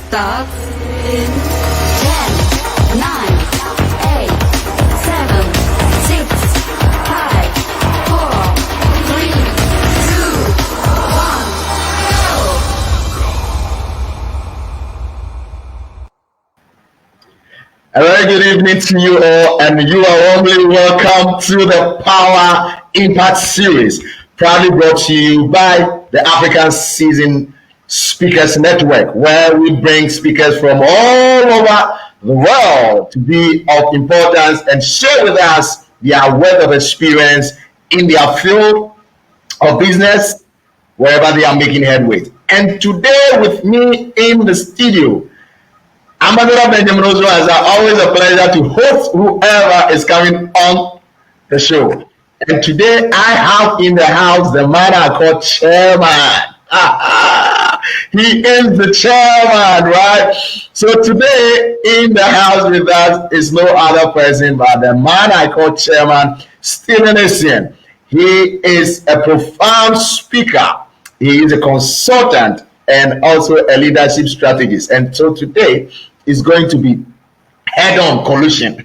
starts in 10, 9, 8, 7, 6, 5, 4, 3, 2, 1, go! A very good evening to you all, and you are warmly welcome to the Power Impact Series, proudly brought to you by the African Season Speakers Network, where we bring speakers from all over the world to be of importance and share with us their wealth of experience in their field of business, wherever they are making headway. And today, with me in the studio, Ambassador Benjamin Ozo, as always a pleasure to host whoever is coming on the show. And today I have in the house the man I call Chairman. He is the chairman, right? So today in the house with us is no other person but the man I call Chairman, Stephen Essien. He is a profound speaker. He is a consultant and also a leadership strategist. And so today is going to be head-on collision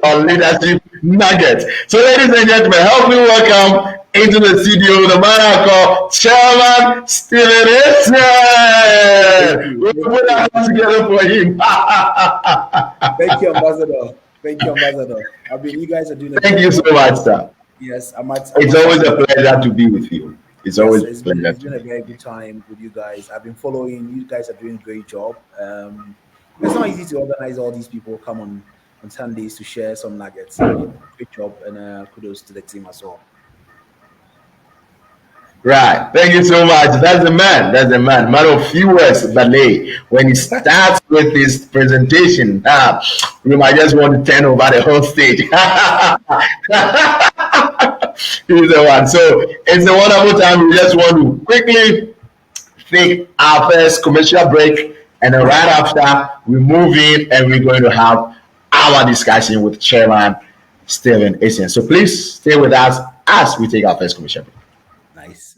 on leadership nuggets. So ladies and gentlemen, help me welcome into the studio the man I call Chairman Stephen Essien. We'll put our hands together for him. Thank you, Ambassador. Thank you, Ambassador. I mean, you guys are doing. Thank you so much, sir. Yes, it's always a pleasure to be with you. It's always a pleasure. It's been a very good time with you guys. I've been following. You guys are doing a great job. It's not easy to organize all these people come on Sundays to share some nuggets. Great job, and kudos to the team as well. Right. Thank you so much. That's the man. That's the man. Man of few words, ballet. When he starts with his presentation, we might just want to turn over the whole stage. He's the one. So it's a wonderful time. We just want to quickly take our first commercial break, and then right after we move in and we're going to have our discussion with Chairman Stephen Essien. So please stay with us as we take our first commercial break. Nice.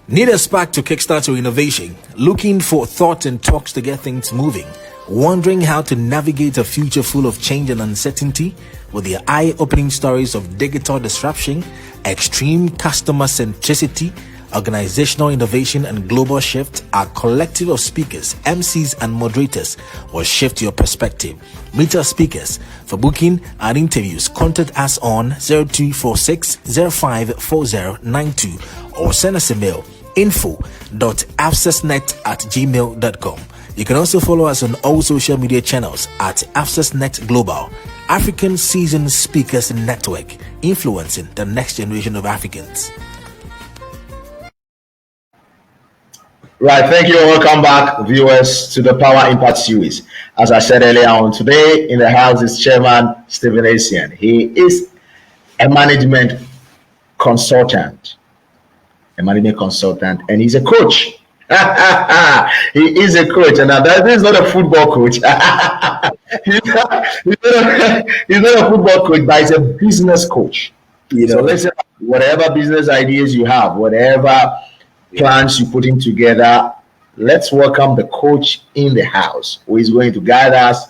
Need a spark to kickstart your innovation? Looking for thought and talks to get things moving? Wondering how to navigate a future full of change and uncertainty? With the eye-opening stories of digital disruption, extreme customer centricity, organizational innovation, and global shift, our collective of speakers, MCs, and moderators will shift your perspective. Meet our speakers. For booking and interviews, contact us on 0246 054092 or send us a mail info.accessnet@gmail.com. You can also follow us on all social media channels at AccessNet Global, African Seasoned Speakers Network, influencing the next generation of Africans. Right, thank you. Welcome back, viewers, to the Power Impact Series. As I said earlier on, today in the house is Chairman Stephen Essien. He is a management consultant, and he's a coach. He is a coach, and this is not a football coach. he's not a football coach, but he's a business coach. So listen, whatever business ideas you have, whatever plans you putting together, let's welcome the coach in the house who is going to guide us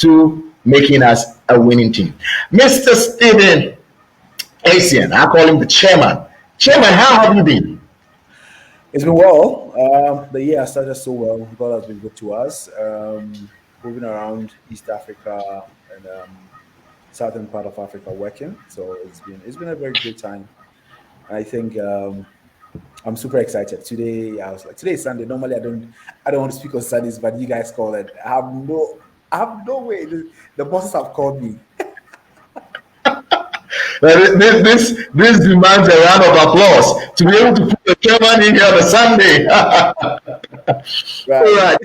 to making us a winning team. Mr. Stephen Essien, I call him the chairman. Chairman, how have you been? It's been well. The year started so well. God has been good to us. Moving around East Africa and southern part of Africa working. So it's been a very good time. I think I'm super excited. Today I was like, today is Sunday. Normally I don't want to speak on Sundays, but you guys call it. I have no way. The bosses have called me. This demands a round of applause to be able to put the chairman in here on a Sunday. Right. All right.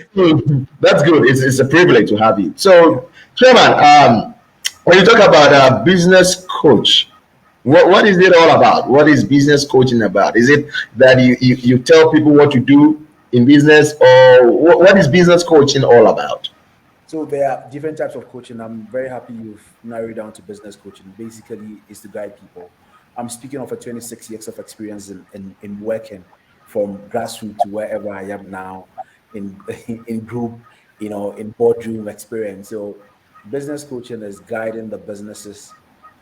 That's good. It's a privilege to have you. So, chairman, when you talk about a business coach, what is it all about? What is business coaching about? Is it that you tell people what to do in business, or what is business coaching all about? So there are different types of coaching. I'm very happy you've narrowed down to business coaching. Basically, is to guide people. I'm speaking of a 26 years of experience in working from grassroots to wherever I am now in in group, in boardroom experience. So business coaching is guiding the businesses,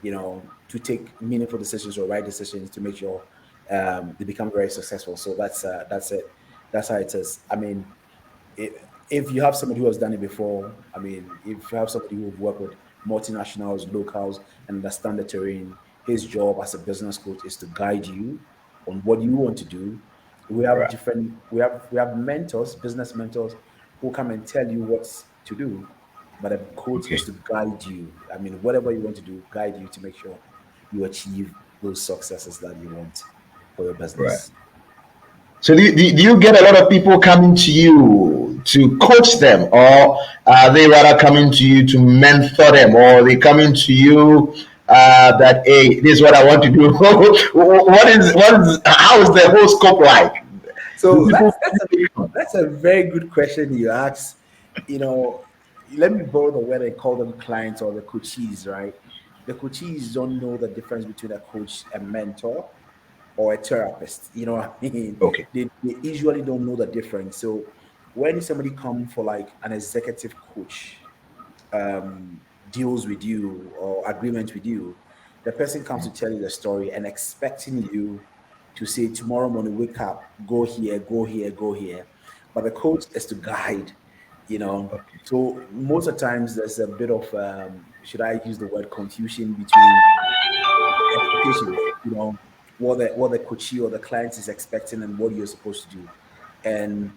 to take meaningful decisions or right decisions to make sure they become very successful. So that's it. That's how it is. I mean, if, if you have somebody who has done it before, I mean, if you have somebody who've worked with multinationals, locals, and understand the terrain, his job as a business coach is to guide you on what you want to do. We have Right. different, we have mentors, business mentors, who come and tell you what to do, but a coach is Okay. to guide you. I mean, whatever you want to do, guide you to make sure you achieve those successes that you want for your Right. business. So do you get a lot of people coming to you to coach them, or are they rather coming to you to mentor them, or are they coming to you that hey, this is what I want to do? What is how is the whole scope like? Do So people? that's a very good question you ask. You know, Let me borrow the word and call them clients or the coachees, right? The coachees don't know the difference between a coach, a mentor, or a therapist. You know what I mean? Okay. They usually don't know the difference. So when somebody come for like an executive coach, deals with you or agreement with you, the person comes to tell you the story and expecting you to say tomorrow morning, wake up, go here, go here, go here. But the coach is to guide, you know. Okay. So most of the times there's a bit of should I use the word confusion between expectations, what the coachee or the client is expecting and what you're supposed to do. And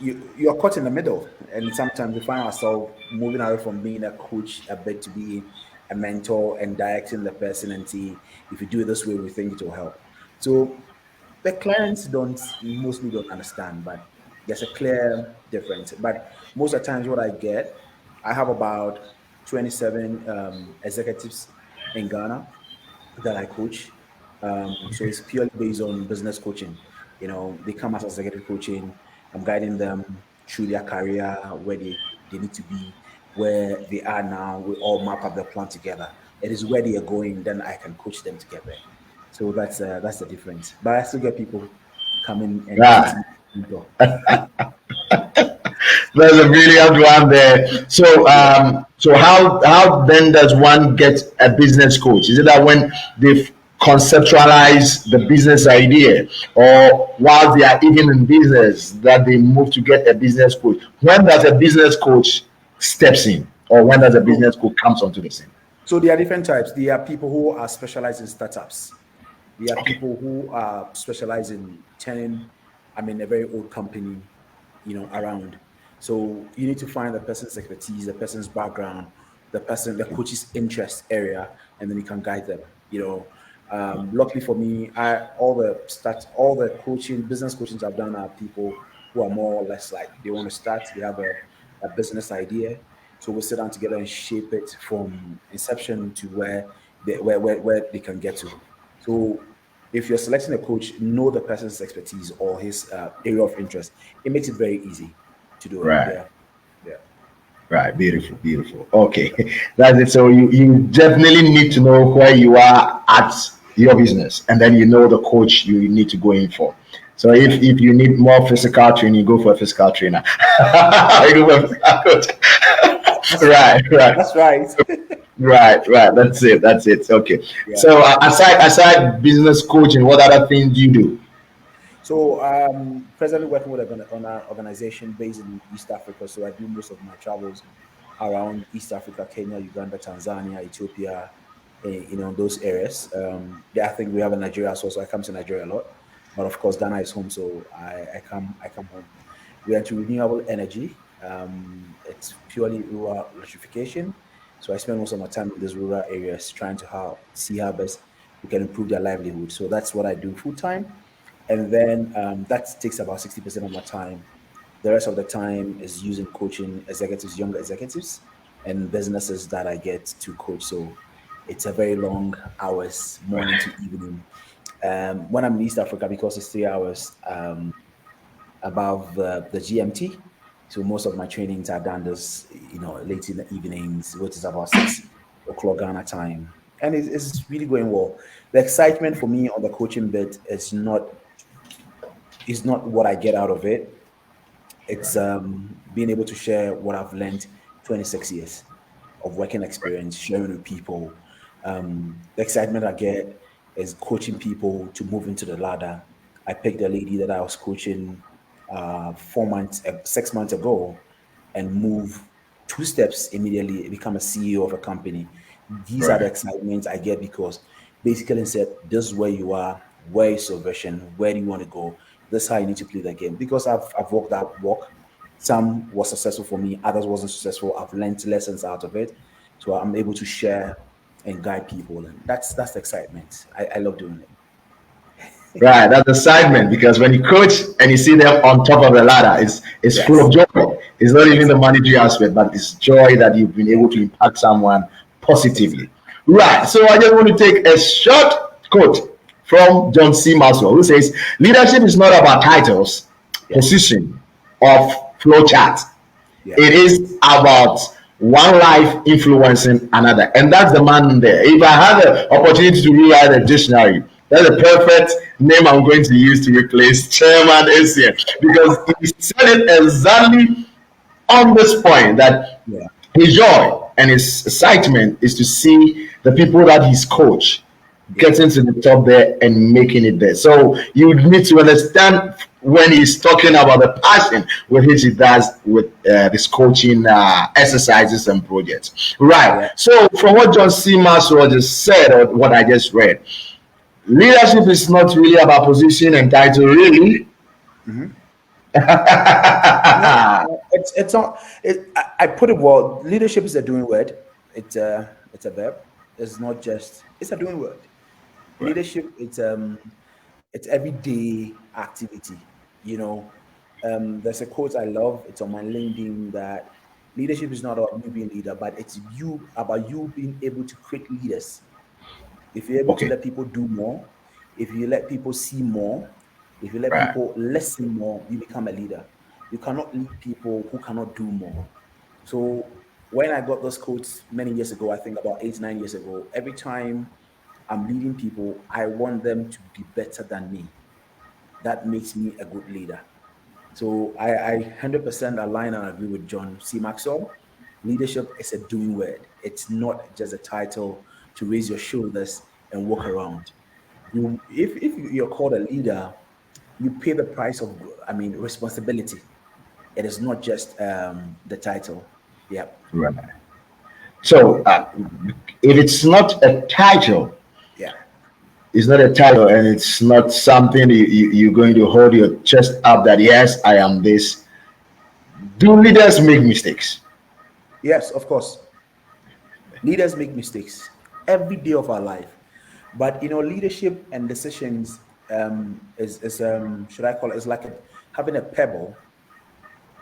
you're caught in the middle, and sometimes we find ourselves moving away from being a coach a bit to being a mentor and directing the person and see if you do it this way, we think it will help. So the clients don't mostly don't understand, but there's a clear difference. But most of the times, what I have about 27 executives in Ghana that I coach. So it's purely based on business coaching. They come as executive coaching. I'm guiding them through their career, where they need to be, where they are now. We all map up the plan together. It is where they are going, then I can coach them to get there. So that's the difference. But I still get people coming and Yeah. treating me. That's a brilliant one there. So, Yeah. so how then does one get a business coach? Is it that when they've conceptualized the business idea, or while they are even in business, that they move to get a business coach? When does a business coach steps in, or when does a So, business coach comes onto the scene? so there are different types. There are people who are specialized in startups. There are Okay. people who are specialized in turning, a very old company, around. So you need to find the person's expertise, the person's background, the coach's interest area, and then you can guide them. Luckily for me, all the coaching, business coachings I've done are people who are more or less like they want to start. They have a business idea, so we sit down together and shape it from inception to where they can get to. So if you're selecting a coach, know the person's expertise or his area of interest. It makes it very easy to do it. Right. Yeah, yeah. Right, beautiful, beautiful. Okay, that's it. So you definitely need to know where you are at your business, and then you know the coach you need to go in for. So Yeah. if you need more physical training, you go for a physical trainer. You go for a physical coach. That's Right, right, that's right. right. That's it. That's it. Okay. Yeah. So aside business coaching, what other things do you do? So presently working with on an organization based in East Africa. So I do most of my travels around East Africa, Kenya, Uganda, Tanzania, Ethiopia, those areas. Yeah, I think we have a Nigeria as well, so I come to Nigeria a lot. But of course, Ghana is home, so I come home. We are into renewable energy. It's purely rural electrification. So I spend most of my time in these rural areas trying to see how best we can improve their livelihood. So that's what I do full time, and then that takes about 60% of my time. The rest of the time is using coaching executives, younger executives, and businesses that I get to coach. So it's a very long hours, morning to evening. When I'm in East Africa, because it's 3 hours above the GMT, so most of my trainings are done this, late in the evenings, which is about 6 o'clock Ghana time, and it's really going well. The excitement for me on the coaching bit is not is not what I get out of it. It's Right. being able to share what I've learned 26 years of working experience, sharing with people. The excitement I get is coaching people to move into the ladder. I picked a lady that I was coaching 4 months, 6 months ago, and move two steps immediately, become a CEO of a company. These are the Right. excitements I get because basically said, this is where you are, where is your vision, where do you want to go? This is how you need to play the game. Because I've walked that walk. Some was successful for me, others wasn't successful. I've learned lessons out of it. So I'm able to share and guide people. And that's the excitement. I love doing it. Right, that's excitement because when you coach and you see them on top of the ladder, it's full Yes, of joy. It's not even the exactly. monetary aspect, but it's joy that you've been able to impact someone positively. Exactly. Right. Yes. So I just want to take a short quote from John C. Maxwell, who says, "Leadership is not about titles, Yeah. position, or flow chart. Yeah. It is about one life influencing another." And that's the man there. If I had the opportunity to rewrite the dictionary, that's the perfect name I'm going to use to replace Chairman Essien, because he said it exactly on this point that Yeah. his joy and his excitement is to see the people that he's coached Yeah. getting to the top there and making it there. So you need to understand when he's talking about the passion with which he does with this coaching exercises and projects. Yeah. Right. So from what John C. Maxwell just said or what I just read, leadership is not really about position and title, really. Mhm. No, no, it's not. I put it well. Leadership is a doing word. It's a verb. It's not just. It's a doing word. Right. Leadership. It's everyday activity. You know, there's a quote I love. It's on my LinkedIn that leadership is not about you being leader, but it's you about you being able to create leaders. If you're able to Okay. let people do more, if you let people see more, if you let Right. people listen more, you become a leader. You cannot lead people who cannot do more. So when I got those quotes many years ago, I think about 8, 9 years ago, every time I'm leading people, I want them to be better than me. That makes me a good leader. So I 100% align and agree with John C. Maxwell. Leadership is a doing word. It's not just a title to raise your shoulders and walk around. If you're called a leader, you pay the price of, I mean, responsibility. It is not just the title. Yeah, Right. So if it's not a title, yeah. it's not a title and it's not something you're going to hold your chest up that, yes, I am this. Do leaders make mistakes? Yes, of course. Leaders make mistakes every day of our life. But leadership and decisions is should I call it? It's like having a pebble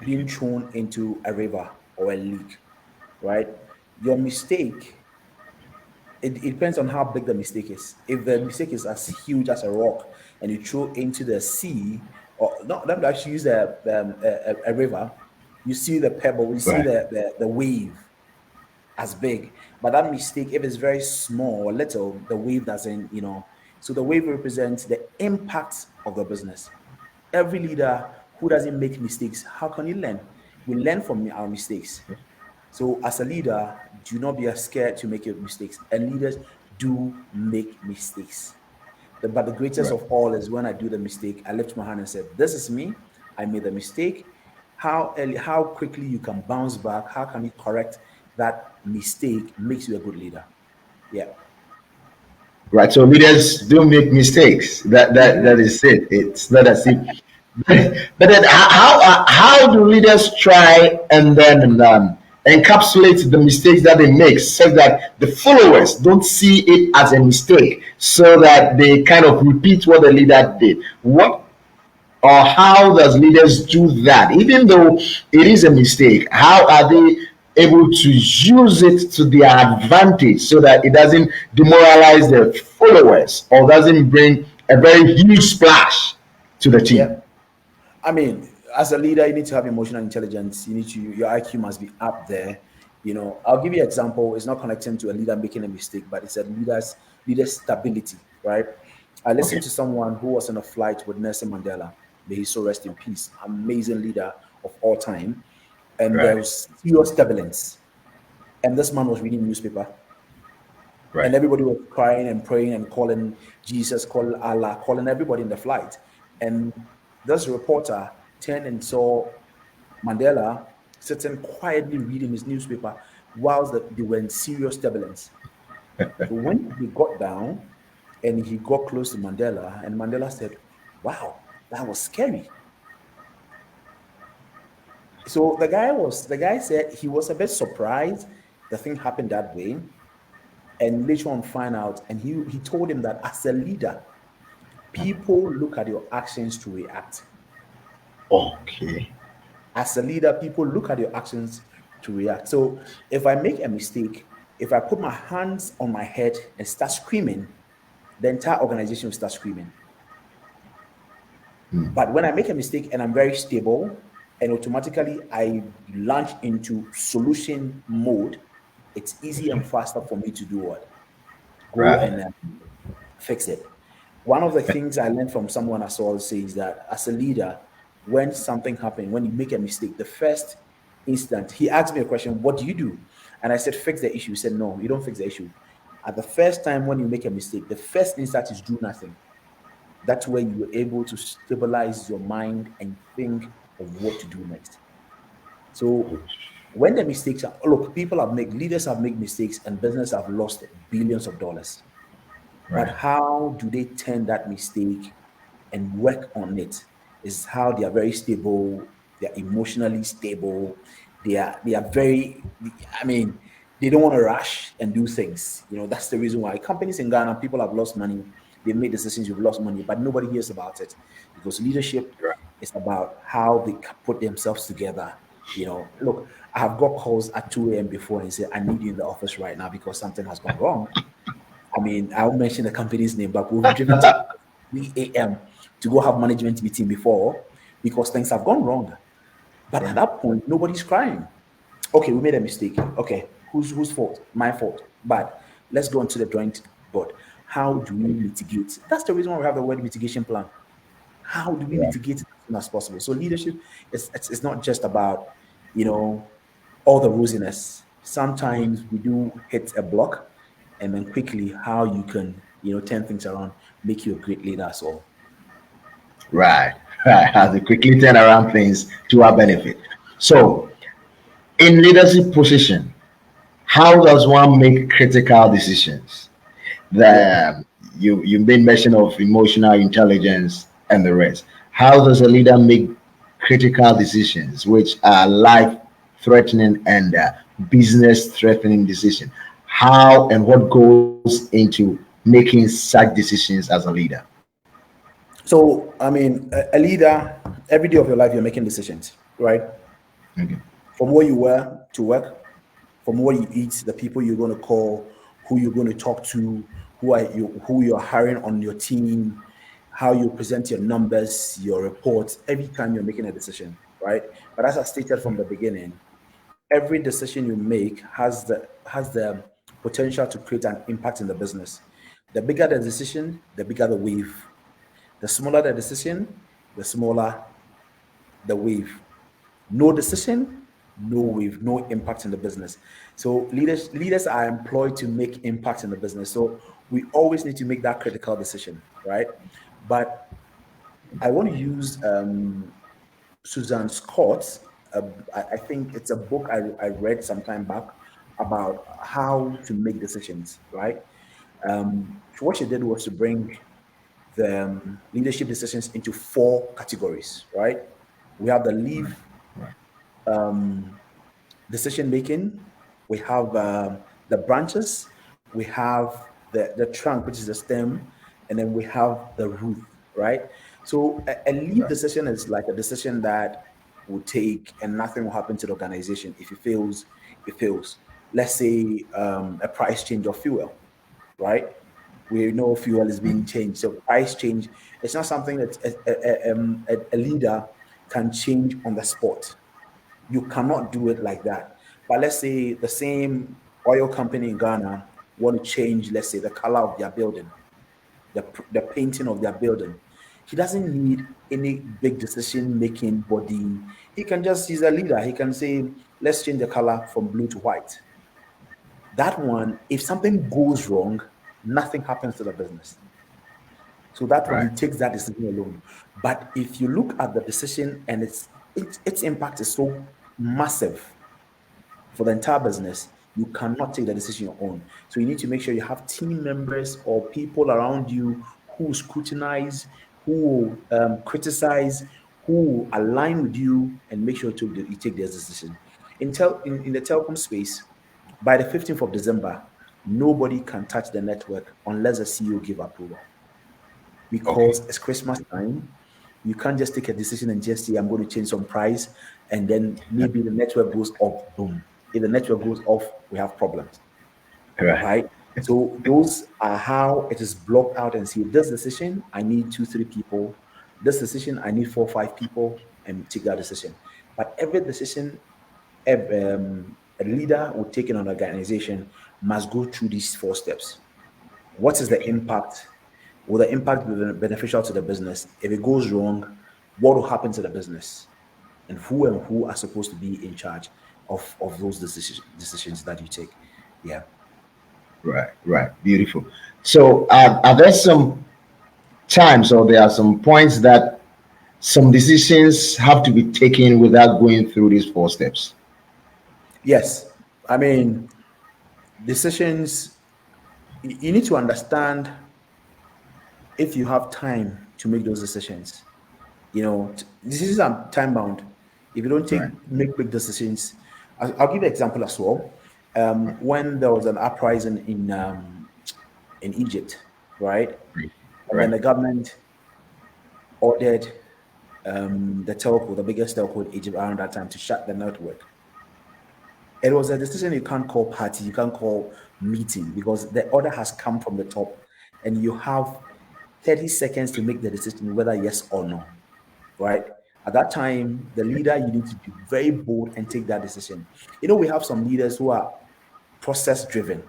being thrown into a river or a lake, right? Your mistake, it depends on how big the mistake is. If the mistake is as huge as a rock and you throw into the sea, or not, let me actually use a river, you see the pebble, you see Right. the wave as big. But that mistake, if it's very small or little, the wave doesn't. So the wave represents the impact of the business. Every leader who doesn't make mistakes, how can you learn? We learn from our mistakes. So as a leader, do not be scared to make your mistakes. And leaders do make mistakes. But the greatest Right. of all is when I do the mistake, I lift my hand and said, "This is me. I made a mistake." How early, how quickly you can bounce back, how can you correct that mistake makes you a good leader. Yeah. Right. So leaders do make mistakes. That They that do. that is it. It's not as if. But then how do leaders try and then encapsulate the mistakes that they make, so that the followers don't see it as a mistake, so that they kind of repeat what the leader did? What or how does leaders do that, even though it is a mistake? How are they able to use it to their advantage, so that it doesn't demoralize their followers or doesn't bring a very huge splash to the Yeah. team? I mean, as a leader, you need to have emotional intelligence. Your IQ must be up there. I'll give you an example. It's not connecting to a leader making a mistake, but it's a leader stability, right? I listened Okay. to someone who was on a flight with Nelson Mandela. may he so rest in peace, amazing leader of all time. And there Right. was serious turbulence. And this man was reading newspaper, and Right. everybody was crying and praying and calling Jesus, calling Allah, calling everybody in the flight. And this reporter turned and saw Mandela sitting quietly reading his newspaper whilst they were in serious turbulence. So when he got down and he got close to Mandela, and Mandela said, "Wow, that was scary." So the guy said he was a bit surprised the thing happened that way, and later on find out, and he told him that as a leader, people look at your actions to react. Okay. As a leader, people look at your actions to react. So if I make a mistake, if I put my hands on my head and start screaming, the entire organization will start screaming. But when I make a mistake and I'm very stable and automatically I launch into solution mode, it's easy and faster for me to do what? Go Right. and fix it. One of the things I learned from someone I saw says that as a leader, when something happens, when you make a mistake, the first instant, he asked me a question, "What do you do?" And I said, "Fix the issue." He said, "No, you don't fix the issue. At the first time when you make a mistake, the first instant is do nothing. That's where you were able to stabilize your mind and think of what to do next." So when the mistakes are, look, people have made, leaders have made mistakes and business have lost billions of dollars. But Right. how do they turn that mistake and work on it is how they are very stable, they're emotionally stable, they are very, I mean, they don't want to rush and do things. That's the reason why companies in Ghana, people have lost money, they made decisions, you've lost money, but nobody hears about it because leadership Right. is about how they put themselves together. Look, I have got calls at 2 a.m. before and say, "I need you in the office right now because something has gone wrong." I mean, I won't mention the company's name, but we've driven to 3 a.m. to go have management meeting before because things have gone wrong. But at Right. that point, nobody's crying. Okay, we made a mistake. Okay, whose fault? My fault. But let's go onto the drawing board. How do we mitigate? That's the reason why we have the word mitigation plan. How do we Right. mitigate it as soon as possible? So leadership is not just about you know all the rosiness. Sometimes we do hit a block, and then quickly how you can turn things around, make you a great leader as well. Right. Right. Has to quickly turn around things to our benefit. So, in leadership position, how does one make critical decisions? Yeah. The you made mention of emotional intelligence and the rest. How does a leader make critical decisions, which are life threatening and business threatening decisions? How and what goes into making such decisions as a leader? So I mean, a leader, every day of your life you're making decisions, right? Okay. From where you were to work, from what you eat, the people you're going to call, who you're going to talk to, who you're hiring on your team, how you present your numbers, your reports, every time you're making a decision, right? But as I stated from the beginning, every decision you make has the potential to create an impact in the business. The bigger the decision, the bigger the wave. The smaller the decision, the smaller the wave. No decision, no wave, no impact in the business. So leaders are employed to make impact in the business. So we always need to make that critical decision, right? But I want to use Susan Scott's. I think it's a book I read some time back about how to make decisions, right? So what she did was to bring the leadership decisions into four categories, right? We have the leave decision making, we have the branches, we have the trunk, which is the stem, and then we have the root, right? So a leave Right. decision is like a decision that will take and nothing will happen to the organization. If it fails, it fails. Let's say a price change of fuel, right? We know fuel is being changed. So price change, it's not something that a leader can change on the spot. You cannot do it like that. But let's say the same oil company in Ghana want to change, let's say, the color of their building, the painting of their building. He doesn't need any big decision making body. He can just, he's a leader. He can say, let's change the color from blue to white. That one, if something goes wrong, nothing happens to the business. So that one, he Right. takes that decision alone. But if you look at the decision and its impact is so massive for the entire business, you cannot take the decision on your own. So you need to make sure you have team members or people around you who scrutinize, who criticize, who align with you, and make sure you take this decision. In the telecom space, by the 15th of December, nobody can touch the network unless the CEO give approval, Okay. because it's Christmas time. You can't just take a decision and just say, I'm going to change some price, and then maybe the network goes off. Boom. If the network goes off, we have problems, Right. right? So those are how it is blocked out and see this decision, I need two, three people. This decision, I need four, five people, and take that decision. But every decision a leader will take in an organization must go through these four steps. What is the Okay. impact? Will the impact be beneficial to the business? If it goes wrong, what will happen to the business? And who are supposed to be in charge of those decisions that you take? Yeah. Right. Right. Beautiful. So, are there some times or there are some points that some decisions have to be taken without going through these four steps? Yes. I mean, decisions, you need to understand if you have time to make those decisions. Decisions are time bound. If you don't Right. make quick decisions, I'll give you an example as well. When there was an uprising in Egypt, right, and then Right. the government ordered the telco, the biggest telco in Egypt around that time, to shut the network. It was a decision you can't call party, you can't call meeting, because the order has come from the top, and you have 30 seconds to make the decision whether yes or no, right? At that time, the leader, you need to be very bold and take that decision. We have some leaders who are process driven.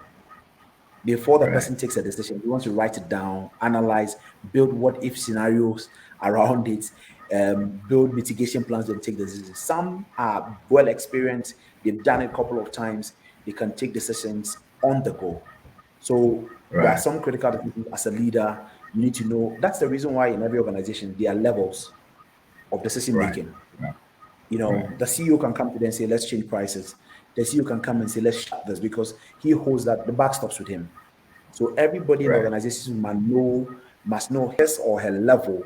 Before the Right. person takes a decision, he wants to write it down, analyze, build what if scenarios around it, build mitigation plans, then take the decision. Some are well experienced, they've done it a couple of times, they can take decisions on the go. So there are Right. some critical decisions as a leader. You need to know that's the reason why in every organization there are levels of decision Right. making. Right. Right. The CEO can come to them and say, let's change prices. The CEO can come and say, let's shut this, because he holds that the back stops with him. So everybody in the Right. organization must know his or her level,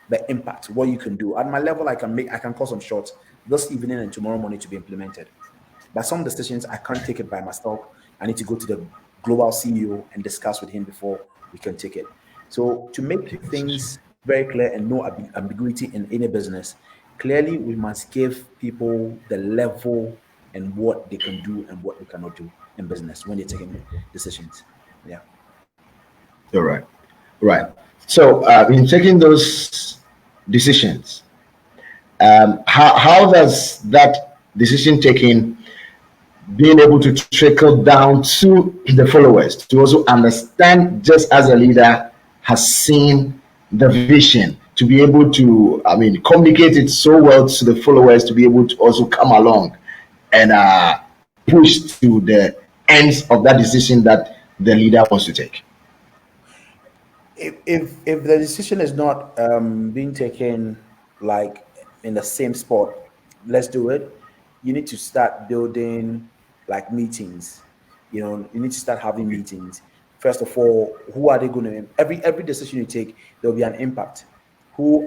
the impact, what you can do. At my level, I can call some shots this evening and tomorrow morning to be implemented. But some decisions I can't take it by myself. I need to go to the global CEO and discuss with him before we can take it. So to make Take a decision. things very clear and no ambiguity in any business, clearly we must give people the level and what they can do and what they cannot do in business when they're taking decisions. Yeah. All right. Right. So, in taking those decisions, how does that decision taking being able to trickle down to the followers to also understand, just as a leader has seen the vision, to be able to, communicate it so well to the followers to be able to also come along and push to the ends of that decision that the leader wants to take? If the decision is not being taken like in the same spot, let's do it. You need to start building like meetings. You need to start having Okay. meetings. First of all, who are they going to? Every decision you take, there will be an impact. Who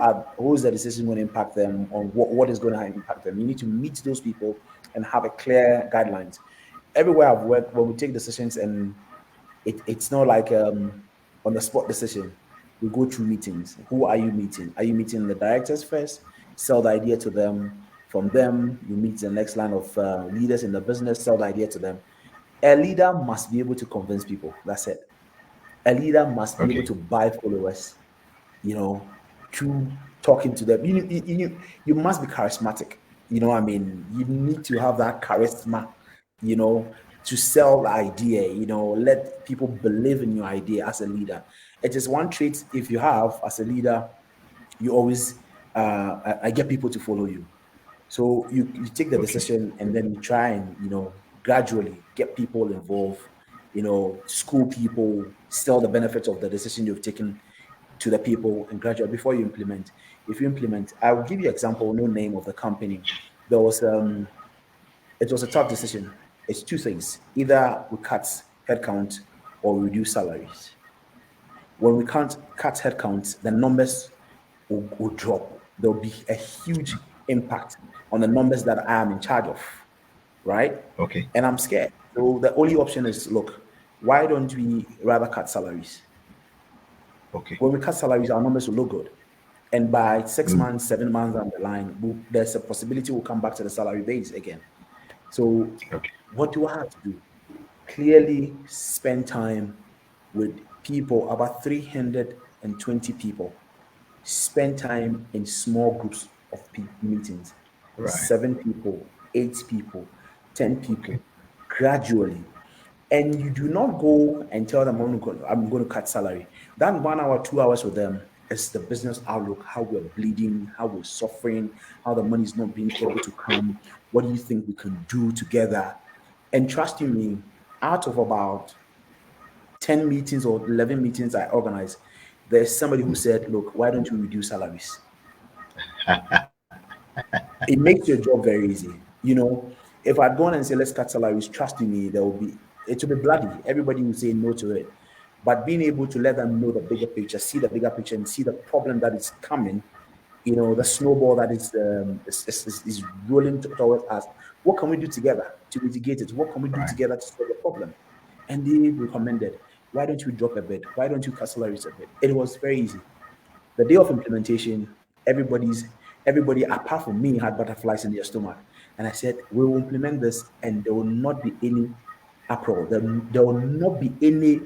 is the decision going to impact them, on what is going to impact them? You need to meet those people and have a clear guidelines. Everywhere I've worked, when we take decisions, and it's not like on the spot decision. We go through meetings. Who are you meeting? Are you meeting the directors first? Sell the idea to them. From them, you meet the next line of leaders in the business. Sell the idea to them. A leader must be able to convince people. That's it. A leader must be able Okay. to buy followers, you know, through talking to them. You must be charismatic. You need to have that charisma, to sell the idea, let people believe in your idea as a leader. It is one trait if you have as a leader, you always I get people to follow you. So you take the Okay. decision and then you try and gradually get people involved, school people, sell the benefits of the decision you've taken to the people and gradually before you implement. If you implement, I will give you example, no name of the company. There was it was a tough decision. It's two things. Either we cut headcount or we reduce salaries. When we can't cut headcount, the numbers will drop. There will be a huge impact on the numbers that I am in charge of, right? Okay. And I'm scared. So the only option is look, why don't we rather cut salaries? Okay. When we cut salaries, our numbers will look good. And by 6 months, 7 months down the line, there's a possibility we'll come back to the salary base again. So, Okay. what do I have to do? Clearly spend time with people, about 320 people. Spend time in small groups of meetings, Right. 7 people, 8 people, 10 Okay. people, gradually. And you do not go and tell them, I'm going to cut salary. That 1 hour, 2 hours with them is the business outlook, how we're bleeding, how we're suffering, how the money is not being able to come. What do you think we can do together? And trust you me, out of about 10 meetings or 11 meetings I organized, there's somebody who said, look, why don't you reduce salaries? It makes your job very easy. If I'd gone and say, let's cut salaries, trust me, it will be bloody. Everybody will say no to it. But being able to let them know the bigger picture, see the bigger picture, and see the problem that is coming, the snowball that is rolling towards us. What can we do together to mitigate it? What can we do Right. together to solve the problem? And they recommended, why don't you drop a bit? Why don't you cut salaries a bit? It was very easy. The day of implementation, everybody apart from me had butterflies in their stomach. And I said, we will implement this and there will not be any uproar. There will not be any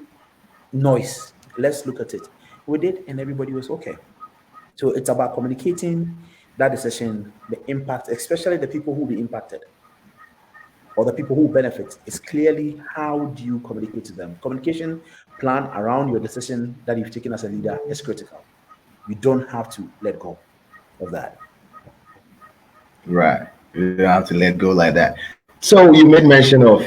noise. Let's look at it. We did, and everybody was okay. So it's about communicating that decision, the impact, especially the people who will be impacted or the people who benefit. Is clearly how do you communicate to them. Communication plan around your decision that you've taken as a leader is critical. You don't have to let go of that. Right. You don't have to let go like that. So you made mention of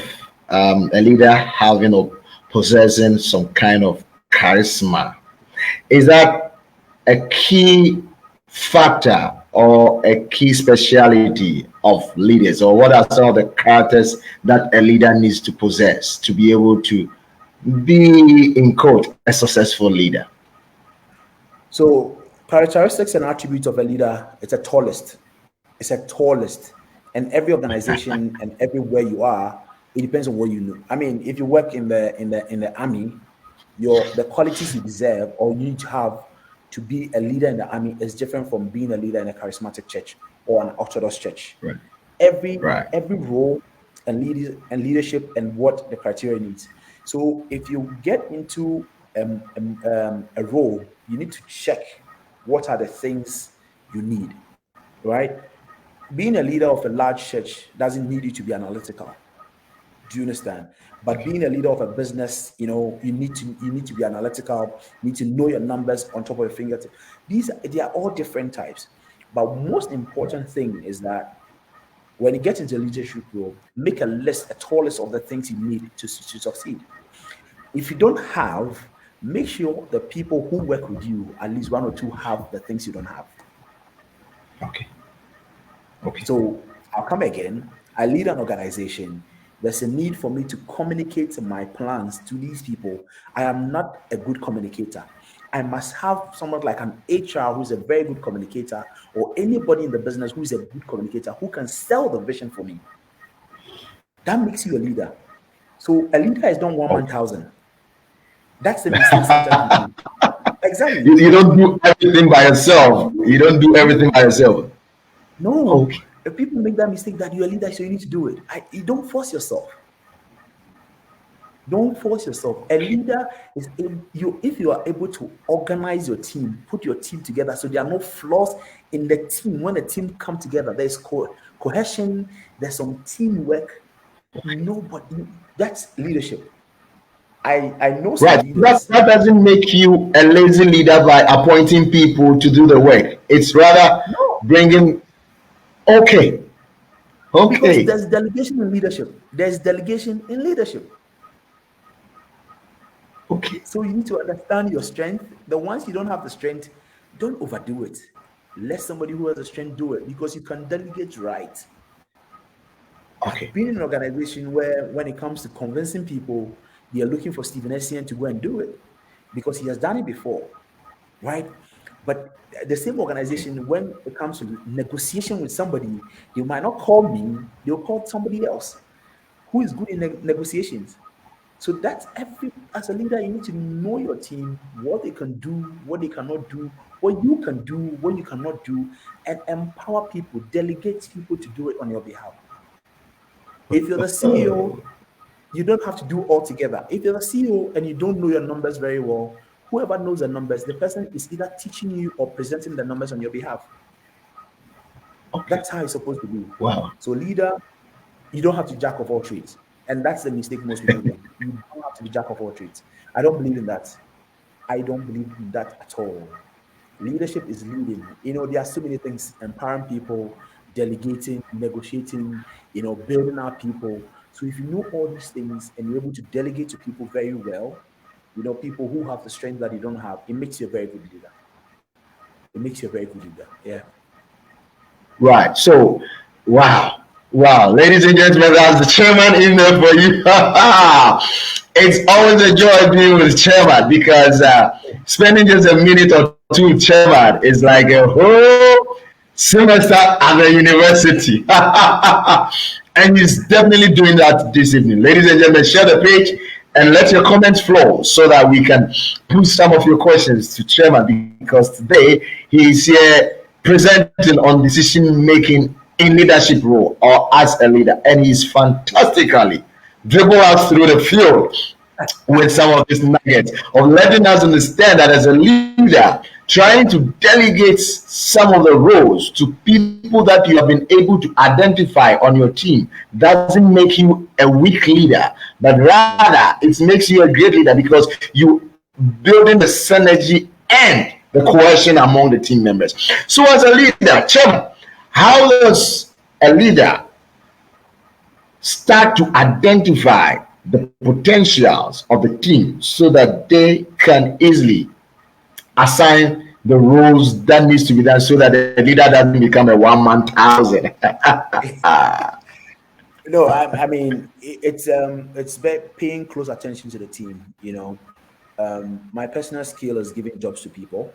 a leader having or possessing some kind of charisma. Is that a key factor or a key speciality of leaders, or what are some of the characters that a leader needs to possess to be able to be, in quote, a successful leader? So characteristics and attributes of a leader, it's a tallest. It's a tallest. And every organization and everywhere you are, it depends on what you know. I mean, if you work in the army, the qualities you deserve or you need to have to be a leader in the army is different from being a leader in a charismatic church or an orthodox church. Right. Every Right. every role and leadership and what the criteria needs. So if you get into a role, you need to check what are the things you need, right? Being a leader of a large church doesn't need you to be analytical. Do you understand? But Okay. being a leader of a business, you need to be analytical. You need to know your numbers on top of your fingertips. They are all different types. But most important thing is that when you get into a leadership role, make a list, a tall list of the things you need to succeed. If you don't have, make sure the people who work with you, at least one or two, have the things you don't have. Okay. Okay. So I'll come again. I lead an organization. There's a need for me to communicate my plans to these people. I am not a good communicator. I must have someone like an HR who's a very good communicator, or anybody in the business who's a good communicator who can sell the vision for me. That makes you a leader. So a leader is not one man Okay. thousand. That's the mistake sometimes we do. Exactly. You don't do everything by yourself. You don't do everything by yourself. No. Okay. If people make that mistake that you're a leader, so you need to do it. You don't force yourself. Don't force yourself. A leader is you if you are able to organize your team, put your team together so there are no flaws in the team. When the team come together, there's cohesion, there's some teamwork. Nobody that's leadership. I know some Right. That leaders. that doesn't make you a lazy leader by appointing people to do the work. It's rather No, bringing. Okay, because okay, there's delegation in leadership. There's delegation in leadership. okay, So you need to understand your strength. The ones you don't have the strength, don't overdo it. Let somebody who has the strength do it because you can delegate right. I've okay, been in an organization where, when it comes to convincing people, they are looking for Stephen Essien to go and do it because he has done it before, right? But the same okay. organization, when it comes to negotiation with somebody, they might not call me, they'll call somebody else who is good in negotiations. So that's every as a leader, you need to know your team, what they can do, what they cannot do, what you can do, what you cannot do, and empower people, delegate people to do it on your behalf. If you're the CEO, you don't have to do all together. If you're the CEO and you don't know your numbers very well, whoever knows the numbers, the person is either teaching you or presenting the numbers on your behalf. Okay. That's how it's supposed to be. Wow. So, leader, you don't have to jack of all trades. And that's the mistake most people make. You don't have to be jack of all trades. I don't believe in that. I don't believe in that at all. Leadership is leading. There are so many things: empowering people, delegating, negotiating, building out people. So if you know all these things and you're able to delegate to people very well, people who have the strength that you don't have, it makes you a very good leader. It makes you a very good leader. Yeah. Right. So, wow. Wow. Ladies and gentlemen, that's the chairman in there for you. It's always a joy being with the chairman because spending just a minute or two with chairman is like a whole semester at the university. And he's definitely doing that this evening. Ladies and gentlemen, share the page and let your comments flow so that we can put some of your questions to chairman because today he is here presenting on decision making in leadership role or as a leader, and he's fantastically dribble us through the field with some of these nuggets of letting us understand that as a leader, trying to delegate some of the roles to people that you have been able to identify on your team doesn't make you a weak leader, but No. rather it makes you a great leader because you building the synergy and the cohesion among the team members. So as a leader, Chairman, how does a leader start to identify the potentials of the team so that they can easily assign the roles that needs to be done so that the leader doesn't become a one-man thousand. No, I mean it's paying close attention to the team. My personal skill is giving jobs to people,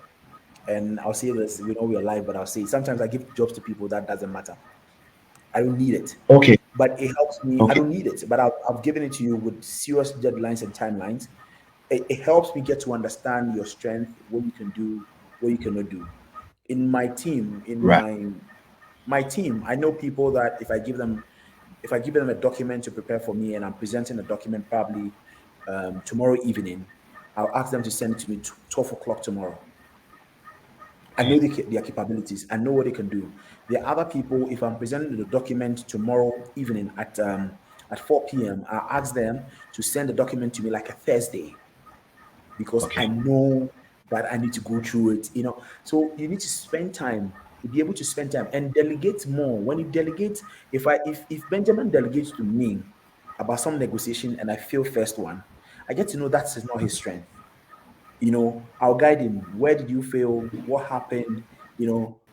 and I'll say this: we know we're live, but I'll say sometimes I give jobs to people that doesn't matter. I don't need it, Okay, but it helps me. I okay, don't need it, but I've given it to you with serious deadlines and timelines. It helps me get to understand your strength, what you can do, what you cannot do. In my team, in right, my team, I know people that if I give them a document to prepare for me and I'm presenting a document probably tomorrow evening, I'll ask them to send it to me 12 o'clock tomorrow. I know okay, their capabilities. I know what they can do. There are other people. If I'm presenting the document tomorrow evening at 4 p.m., I ask them to send the document to me like a Thursday because I okay, know that I need to go through it. So you need to spend time to be able to spend time and delegate more. When you delegate, if Benjamin delegates to me about some negotiation and I fail first one, I get to know that is not his strength. I'll guide him. Where did you fail? What happened?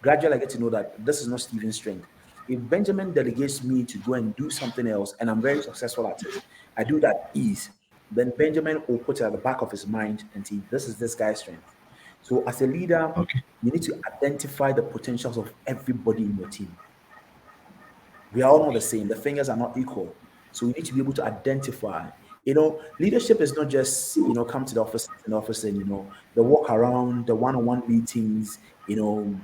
Gradually I get to know that this is not Stephen's strength. If Benjamin delegates me to go and do something else and I'm very successful at it, I do that ease. Then Benjamin will put it at the back of his mind and see this is this guy's strength. So as a leader, okay. you need to identify the potentials of everybody in your team. We are all not the same. The fingers are not equal. So we need to be able to identify. Leadership is not just, come to the office in the office and, the walk around, the one-on-one meetings,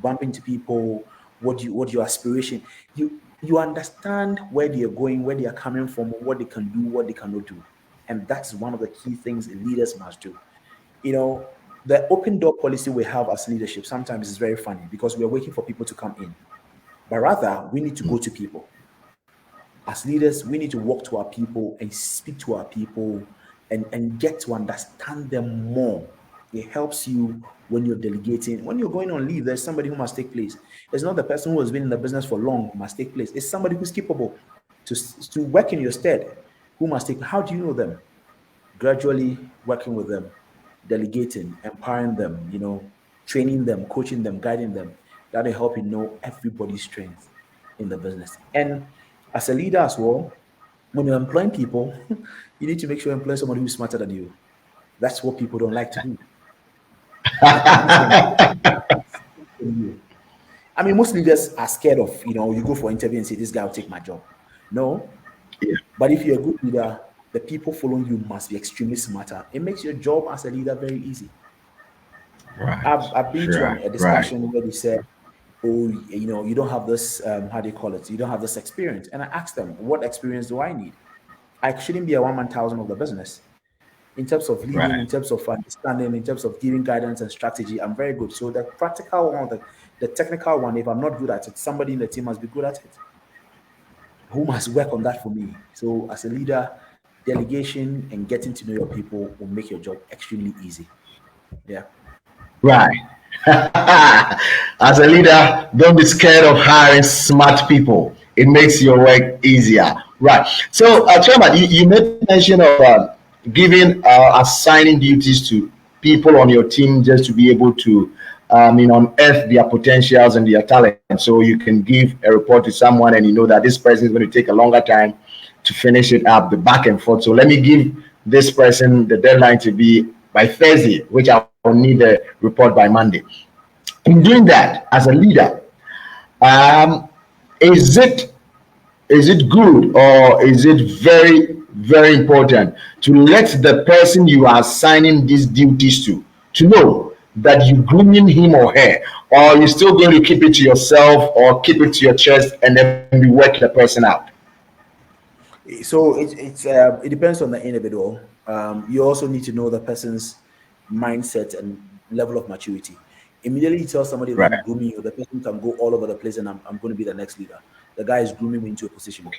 bumping to people, what your aspiration. You understand where they are going, where they are coming from, what they can do, what they cannot do. And that's one of the key things leaders must do. The open door policy we have as leadership sometimes is very funny because we are waiting for people to come in. But rather, we need to go to people. As leaders, we need to walk to our people and speak to our people and get to understand them more. It helps you when you're delegating. When you're going on leave, there's somebody who must take place. It's not the person who has been in the business for long who must take place. It's somebody who's capable to work in your stead who must take. How do you know them? Gradually working with them, delegating, empowering them, training them, coaching them, guiding them. That'll help you know everybody's strength in the business. And as a leader as well, when you're employing people, you need to make sure you employ somebody who's smarter than you. That's what people don't like to do. They can't do something than you. I mean, most leaders are scared of, you go for interview and say, this guy will take my job. No. Yeah. But if you're a good leader, the people following you must be extremely smarter. It makes your job as a leader very easy. Right. I've been to Right. a Right. discussion where they said, oh, you don't have this, how do you call it? You don't have this experience. And I asked them, what experience do I need? I shouldn't be a one man thousand of the business. In terms of leading, Right. in terms of understanding, in terms of giving guidance and strategy, I'm very good. So the practical one, the technical one, if I'm not good at it, somebody in the team must be good at it. Who must work on that for me? So as a leader, delegation and getting to know your people will make your job extremely easy. Yeah. Right. As a leader, don't be scared of hiring smart people. It makes your work easier. Right. So, Chairman, you made mention of giving, assigning duties to people on your team just to be able to, unearth their potentials and their talent. So you can give a report to someone and you know that this person is going to take a longer time to finish it up, the back and forth. So let me give this person the deadline to be by Thursday, which I will need the report by Monday. In doing that, as a leader, um, is it good or is it very important to let the person you are assigning these duties to know that you're grooming him or her, or you're still going to keep it to yourself or keep it to your chest and then be working the person out? So it depends on the individual. You also need to know the person's mindset and level of maturity. Immediately you tell somebody that I'm Right. grooming you, the person can go all over the place and I'm going to be the next leader. The guy is grooming me into a position.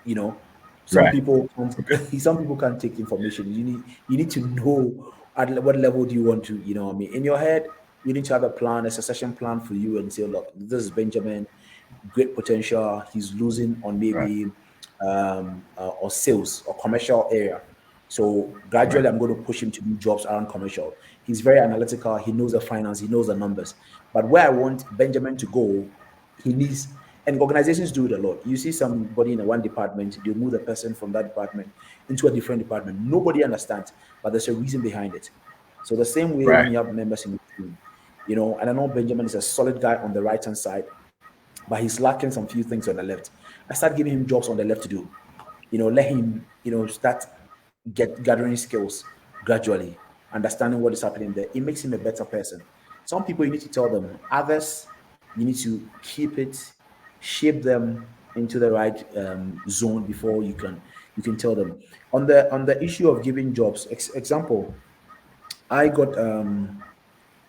You know, some Right. people can't, Okay. some people can't take information. You need to know at what level do you want to, what I mean. In your head, you need to have a plan, a succession plan for you, and say, look, this is Benjamin, great potential. He's losing on Right. maybe or sales or commercial area. So Right. gradually, I'm going to push him to do jobs around commercial. He's very analytical. He knows the finance. He knows the numbers. But where I want Benjamin to go, he needs, and organizations do it a lot. You see somebody in a one department, they move the person from that department into a different department. Nobody understands, but there's a reason behind it. So the same way when Right. you have members in the team, and I know Benjamin is a solid guy on the right hand side, but he's lacking some few things on the left. I start giving him jobs on the left to do. Let him, start gathering skills gradually, understanding what is happening there. It makes him a better person. Some people you need to tell them. Others you need to keep it, shape them into the right zone before you can tell them. On the issue of giving jobs, example, I got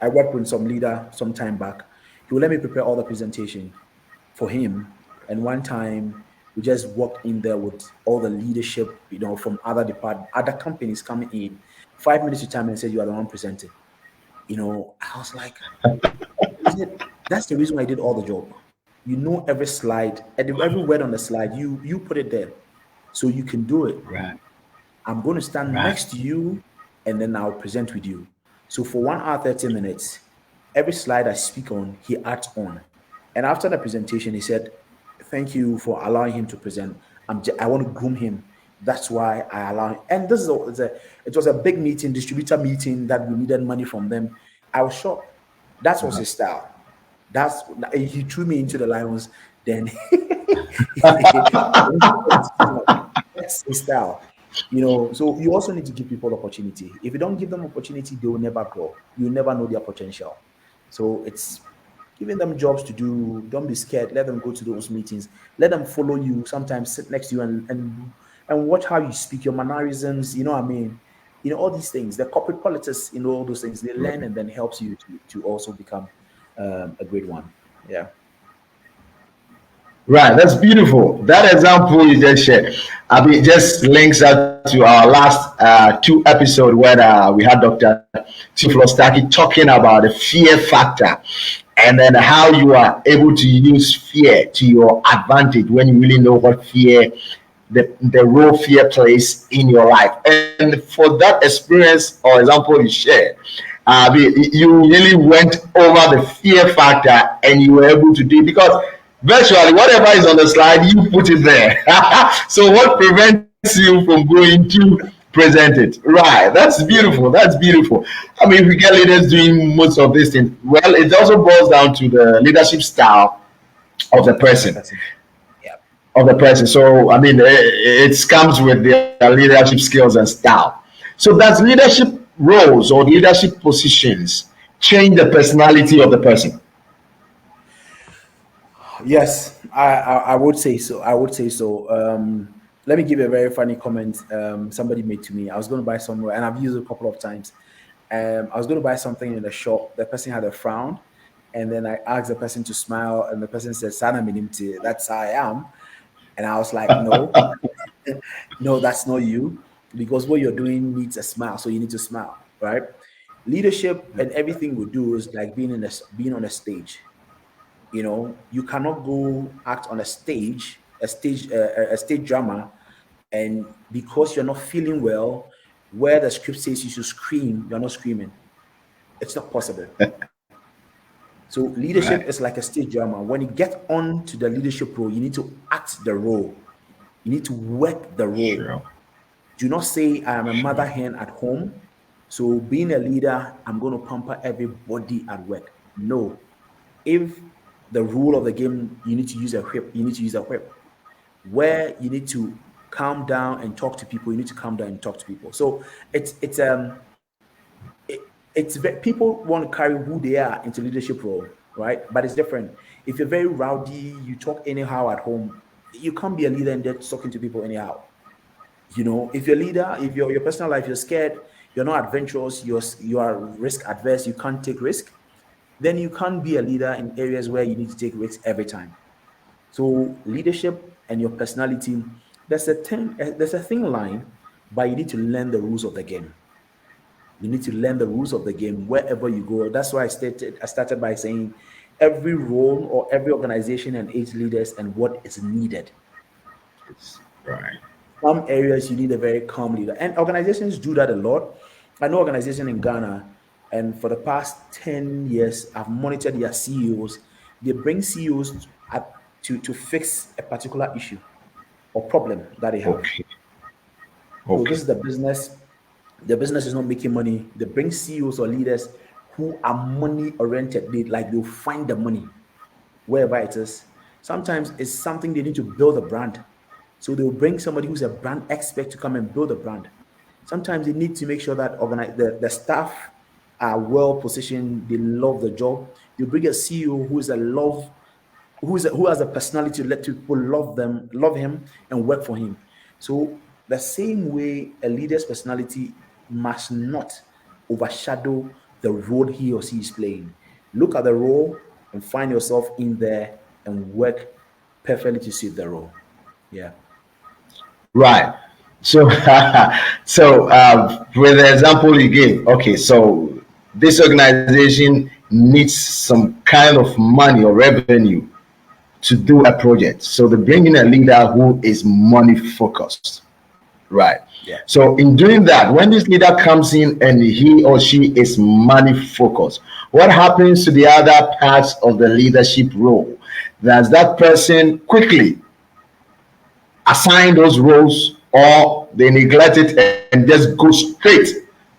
I worked with some leader some time back. He will let me prepare all the presentation for him. And one time we just walked in there with all the leadership, from other other companies coming in. 5 minutes to time and said, "You are the one presenting." I was like, isn't it? That's the reason why I did all the job. You know every slide, every word on the slide, you put it there. So you can do it. Right. I'm going to stand Right. next to you and then I'll present with you. So for 1 hour, 30 minutes, every slide I speak on, he adds on. And after the presentation, he said, "Thank you for allowing him to present. I want to groom him. That's why I allow him." And this is it was a big meeting, distributor meeting that we needed money from them. I was shocked. That was his style. That's He threw me into the lions. Then that's his style. So you also need to give people opportunity. If you don't give them opportunity, they will never grow. You will never know their potential. So it's giving them jobs to do. Don't be scared. Let them go to those meetings. Let them follow you. Sometimes sit next to you and watch how you speak, your mannerisms. You know what I mean? All these things, the corporate politics, all those things, they learn and then helps you to also become a great one. Yeah. Right, that's beautiful. That example you just shared, I mean, just links out to our last two episodes where we had Dr. Tiflostaki talking about the fear factor, and then how you are able to use fear to your advantage when you really know what fear, the role fear plays in your life. And for that experience or example you shared, you really went over the fear factor and you were able to do it because virtually whatever is on the slide, you put it there. So what prevents you from going to present it? Right. That's beautiful. That's beautiful. I mean, if we get leaders doing most of these things, well, it also boils down to the leadership style of the of the person person. Yeah. of the person. So I mean, it comes with their leadership skills and style. So does leadership roles or leadership positions change the personality of the person? Yes, I would say so. I would say so. Let me give you a very funny comment somebody made to me. I was going to buy somewhere, and I've used it a couple of times. I was going to buy something in the shop. The person had a frown, and then I asked the person to smile, and the person said, "Sana minimti." That's how I am, and I was like, "No, no, that's not you, because what you're doing needs a smile, so you need to smile, right?" Leadership and everything we do is like being on a stage. You cannot go act on a stage drama, and because you're not feeling well, where the script says you should scream, you're not screaming. It's not possible. So leadership Right. is like a stage drama. When you get on to the leadership role, you need to act the role. You need to work the role. Sure. Do not say I am a mother Sure. hen at home, so being a leader, I'm going to pamper everybody at work. No. If the rule of the game, you need to use a whip, you need to use a whip. Where you need to calm down and talk to people, you need to calm down and talk to people. So people want to carry who they are into leadership role, right? But it's different. If you're very rowdy, you talk anyhow at home, you can't be a leader and just talking to people anyhow. If you're a leader, if your personal life, you're scared, you're not adventurous, you are risk adverse, you can't take risk, then you can't be a leader in areas where you need to take risks every time. So leadership and your personality, there's a thin line, but you need to learn the rules of the game. You need to learn the rules of the game wherever you go. That's why I started by saying every role or every organization and its leaders and what is needed. Right. Some areas you need a very calm leader, and organizations do that a lot. I know organization in Ghana, and for the past 10 years I've monitored their CEOs. They bring CEOs to fix a particular issue or problem that they have. Okay. So this Okay. is the business is not making money. They bring CEOs or leaders who are money oriented. They'll find the money wherever it is. Sometimes it's something they need to build a brand. So they'll bring somebody who's a brand expert to come and build a brand. Sometimes they need to make sure that the staff are well positioned, they love the job. You bring a CEO who has a personality to let people love him and work for him. So the same way a leader's personality must not overshadow the role he or she is playing. Look at the role and find yourself in there and work perfectly to suit the role. Yeah. Right. So, with the example you gave, okay, so this organization needs some kind of money or revenue to do a project. So they bring in a leader who is money focused. Right. Yeah. So in doing that, when this leader comes in and he or she is money focused, what happens to the other parts of the leadership role? Does that person quickly assign those roles or they neglect it and just go straight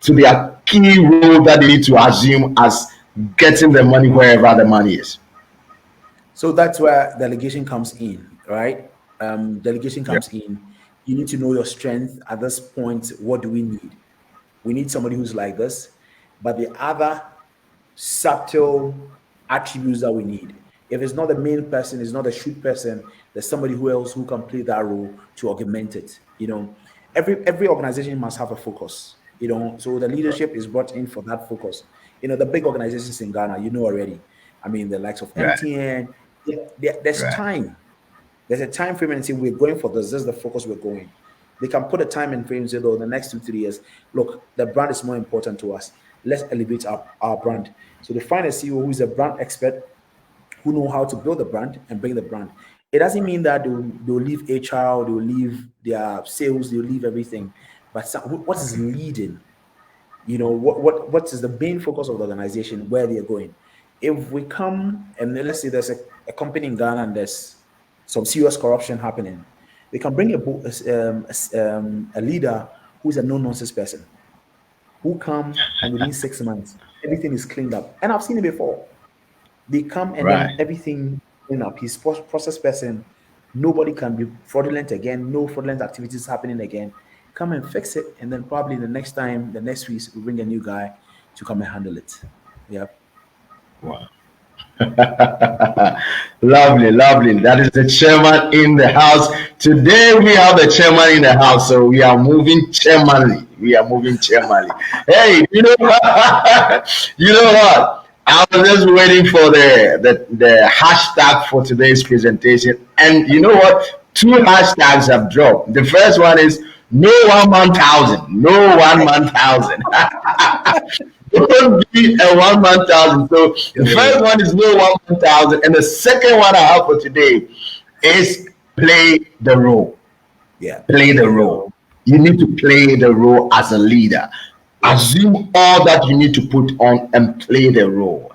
to their key role that they need to assume as getting the money wherever the money is? So that's where delegation comes in, right? Delegation Yeah. comes in. You need to know your strength at this point. What do we need? We need somebody who's like this. But the other subtle attributes that we need. If it's not the main person, it's not a shoot person, there's somebody who else who can play that role to augment it. Every organization must have a focus. So the leadership is brought in for that focus. The big organizations in Ghana, already. I mean, the likes of Right. MTN. There's Right. time. There's a time frame and say we're going for this. This is the focus we're going. They can put a time and frame and say, "Oh, the next 2 3 years, look, the brand is more important to us. Let's elevate our brand." So they find a CEO who is a brand expert who know how to build the brand and bring the brand. It doesn't mean that they'll leave HR, they'll leave their sales, they'll leave everything. But what is leading? What is the main focus of the organization, where they're going? If we come and let's say there's a company in Ghana and there's some serious corruption happening, they can bring a leader who's a no-nonsense person who come and within 6 months everything is cleaned up. And I've seen it before. They come and then Right. everything cleaned up. He's process person. Nobody can be fraudulent again. No fraudulent activities happening again. Come and fix it, and then probably the next time, the next week, we bring a new guy to come and handle it. Yeah. Wow. Lovely, lovely. That is the chairman in the house. Today we have the chairman in the house, so we are moving chairmanly. We are moving chairmanly. Hey, you know what? You know what? I was just waiting for the hashtag for today's presentation, and you know what? Two hashtags have dropped. The first one is no 1 man thousand, no 1 man thousand. Don't be a 1 man thousand. So the first one is no 1 man thousand, and the second one I have for today is play the role. Yeah. Play the role. You need to play the role as a leader. Assume all that you need to put on and play the role.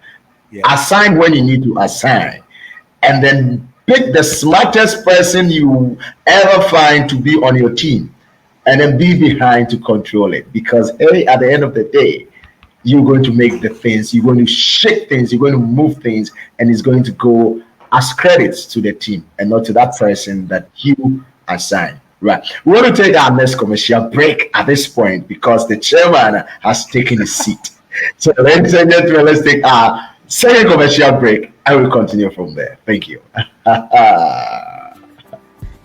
Yeah. Assign when you need to assign, and then pick the smartest person you ever find to be on your team, and then be behind to control it. Because hey, at the end of the day, you're going to make the things, you're going to shake things, you're going to move things, and it's going to go as credits to the team and not to that person that you assign. Right. We want to take our next commercial break at this point because the chairman has taken his seat. So, ladies and gentlemen, let's take our second commercial break and we'll continue from there. Thank you.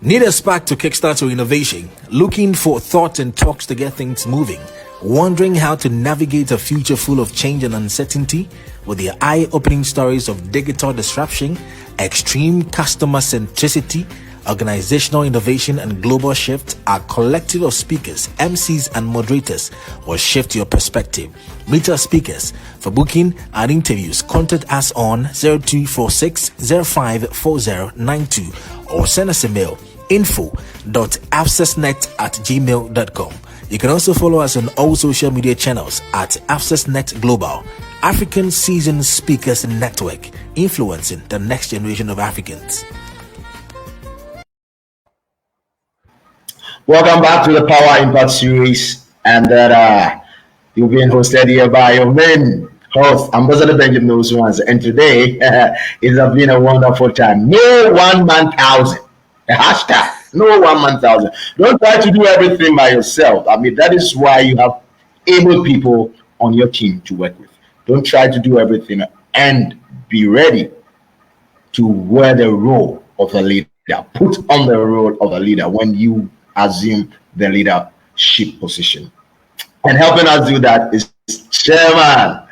Need a spark to kickstart your innovation? Looking for thought and talks to get things moving? Wondering how to navigate a future full of change and uncertainty? With the eye-opening stories of digital disruption, extreme customer centricity, organizational innovation, and global shift, our collective of speakers, MCs, and moderators will shift your perspective. Meet our speakers. For booking and interviews, contact us on 0246 054092 or send us a mail info.accessnet@gmail.com. You can also follow us on all social media channels at AccessNet Global, African Seasoned Speakers Network, influencing the next generation of Africans. Welcome back to the Power Impact Series, and that you're being hosted here by your main host, Ambassador Benjamin Oswans. And today it has been a wonderful time. No 1 man thousand. The hashtag no 1 man thousand. Don't try to do everything by yourself. I mean, that is why you have able people on your team to work with. Don't try to do everything, and be ready to wear the role of a leader. Put on the role of a leader when you assume the leadership position. And helping us do that is Chairman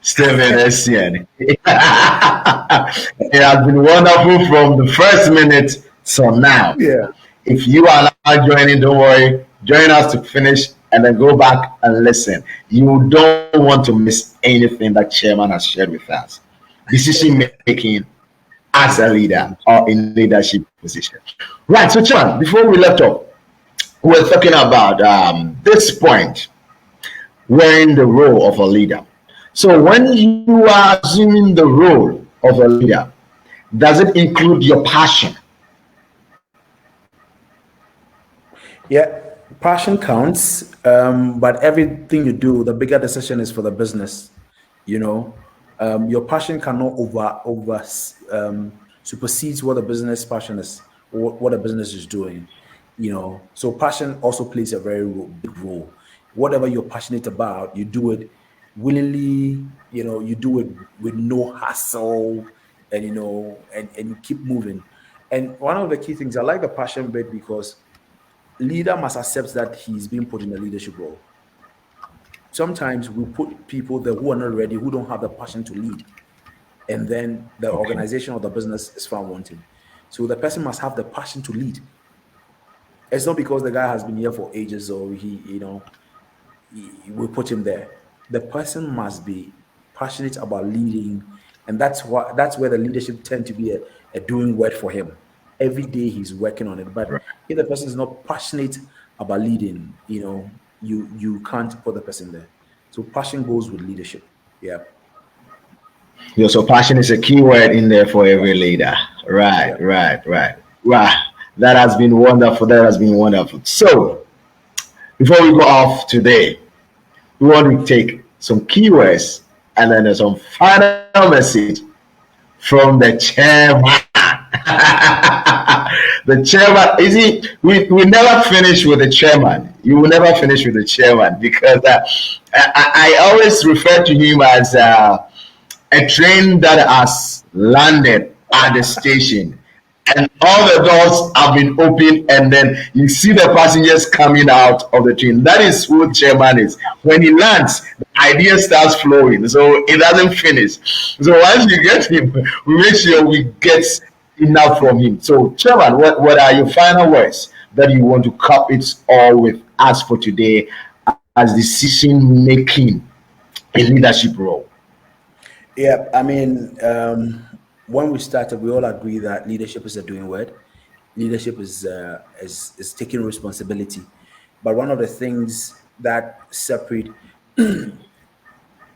Stephen Essien. It has been wonderful from the first minute till now. Yeah. If you are not joining, don't worry. Join us to finish and then go back and listen. You don't want to miss anything that Chairman has shared with us. Decision making as a leader or in leadership position. Right. So, Chairman, before we left off, we're talking about this point, wearing the role of a leader. So when you are assuming the role of a leader, does it include your passion? Yeah, passion counts, but everything you do, the bigger decision is for the business. Your passion cannot over supersedes what the business passion is, or what the business is doing. So passion also plays a very big role. Whatever you're passionate about, you do it willingly. You do it with no hassle, and and you keep moving. And one of the key things, I like the passion bit because leader must accept that he's being put in a leadership role. Sometimes we put people there who are not ready, who don't have the passion to lead, and then the organization or the business is found wanting. So the person must have the passion to lead. It's not because the guy has been here for ages or we put him there. The person must be passionate about leading, and that's where the leadership tend to be a doing word for him. Every day he's working on it. But if the person is not passionate about leading, you can't put the person there. So passion goes with leadership. Yeah, Yeah, so passion is a key word in there for yeah, every leader. Right, yeah. right, right. Wow. That has been wonderful. That has been wonderful. So before we go off today, we want to take some keywords and then there's some final message from the chairman. The chairman, you see, we never finish with the chairman. You will never finish with the chairman because I always refer to him as a train that has landed at the station and all the doors have been opened and then you see the passengers coming out of the train. That is who chairman is. When he lands, the idea starts flowing, so it doesn't finish. So once you get him, we make sure we get enough from him. So chairman, what are your final words that you want to cap it all with us for today as decision making a leadership role? Yeah, I mean, when we started, we all agree that leadership is a doing word. Leadership is taking responsibility. But one of the things that separate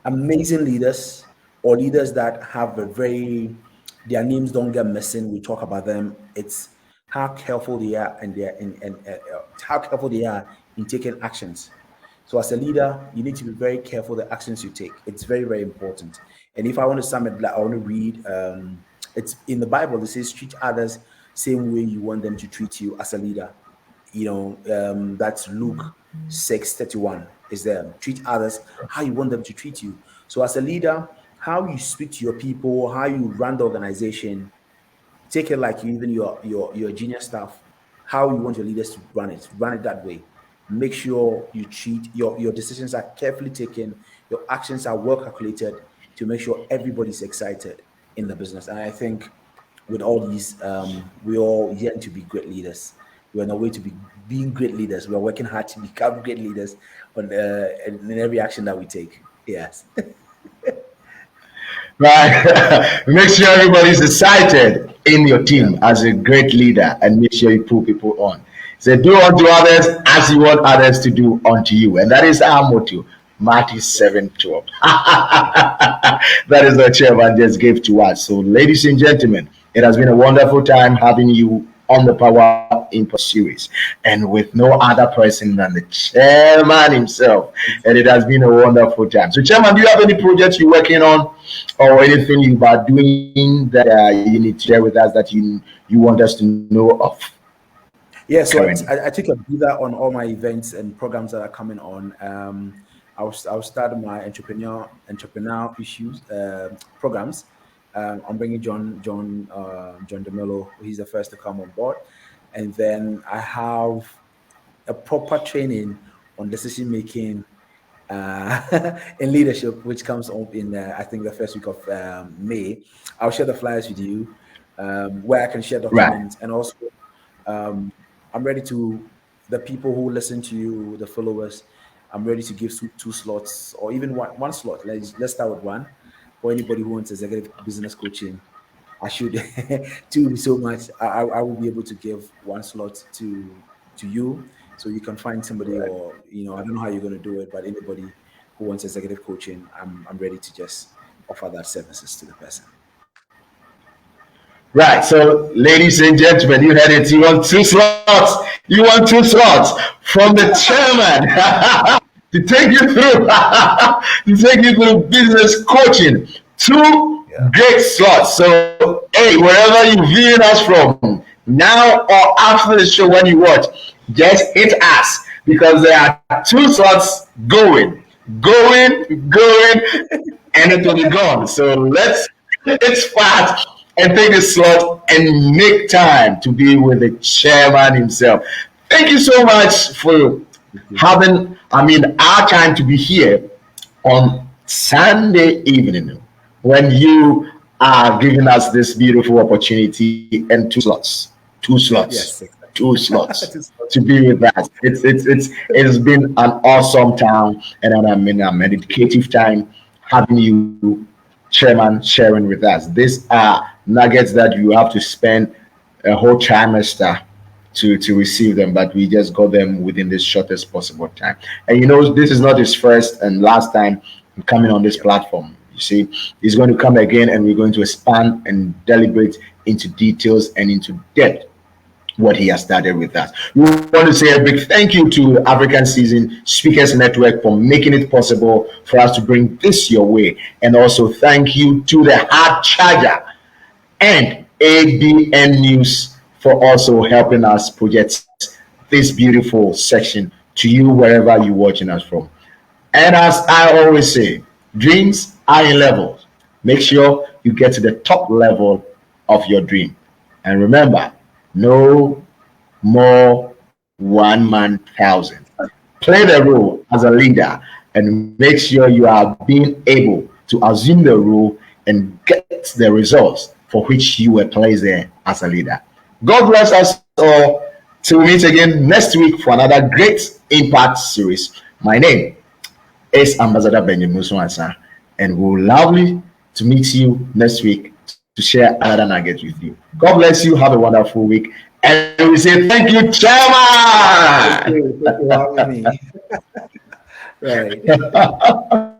amazing leaders or leaders that have a very their names don't get missing. We talk about them. It's how careful they are and how careful they are in taking actions. So as a leader, you need to be very careful the actions you take. It's very, very important. And if I want to sum it, like I want to read, it's in the Bible. It says, "Treat others same way you want them to treat you as a leader." That's Luke 6:31. Is there? Treat others how you want them to treat you. So as a leader, how you speak to your people, how you run the organization, take it like even your junior staff, how you want your leaders to run it that way. Make sure you treat your decisions are carefully taken, your actions are well calculated to make sure everybody's excited in the business. And I think with all these, we all yearn to be great leaders. We're on our way to be being great leaders. We're working hard to become great leaders in every action that we take. Yes. Right. Make sure everybody's excited in your Yeah. team as a great leader and make sure you pull people on. Say, do unto others as you want others to do unto you. And that is our motto, Matthew 7:12. That is what chairman just gave to us. So, ladies and gentlemen, it has been a wonderful time having you on the Power Impact series and with no other person than the chairman himself. And it has been a wonderful time. So, chairman, do you have any projects you're working on or anything you are doing that you need to share with us that you want us to know of Yeah, so currently? I took a breather on all my events and programs that are coming on. I'll start my entrepreneur issues programs. I'm bringing John DeMello. He's the first to come on board, and then I have a proper training on decision making in leadership, which comes up in I think the first week of May. I'll share the flyers with you, where I can share Right. documents, and also um, I'm ready to the people who listen to you, the followers. I'm ready to give two slots or even one slot. Let's start with one for anybody who wants executive business coaching. I should do so much. I will be able to give one slot to you, so you can find somebody, or I don't know how you're going to do it, but anybody who wants executive coaching, I'm ready to just offer that services to the person. Right. So, ladies and gentlemen, you heard it. You want two slots. You want two slots from the chairman to take you through to take you through business coaching. Two Yeah. great slots. So, hey, wherever you're viewing us from, now or after the show when you watch, just hit us because there are two slots going, and it will be gone. So let's fast and take a slot and make time to be with the chairman himself. Thank you so much for Thank you. having, our time to be here on Sunday evening when you are giving us this beautiful opportunity and two slots, Yes, exactly. two slots It's to be with us. It's been an awesome time and a meditative time having you, Chairman, sharing with us. These are nuggets that you have to spend a whole trimester to receive them, but we just got them within the shortest possible time. And this is not his first and last time coming on this Yep. platform. You see, he's going to come again, and we're going to expand and deliberate into details and into depth what he has started with us. We want to say a big thank you to African Season Speakers Network for making it possible for us to bring this your way, and also thank you to the Hard Charger and ABN News for also helping us project this beautiful section to you wherever you're watching us from. And as I always say, dreams are in levels. Make sure you get to the top level of your dream. And remember, no more one man thousand. Play the role as a leader and make sure you are being able to assume the role and get the results for which you were placed there as a leader. God bless us all. Till we meet again next week for another great impact series. My name is Ambassador Benjamin Swansa, and we'll lovely to meet you next week to share another nugget with you. God bless you. Have a wonderful week. And we say thank you, Thank Chairman. you. Thank you for having me. Right.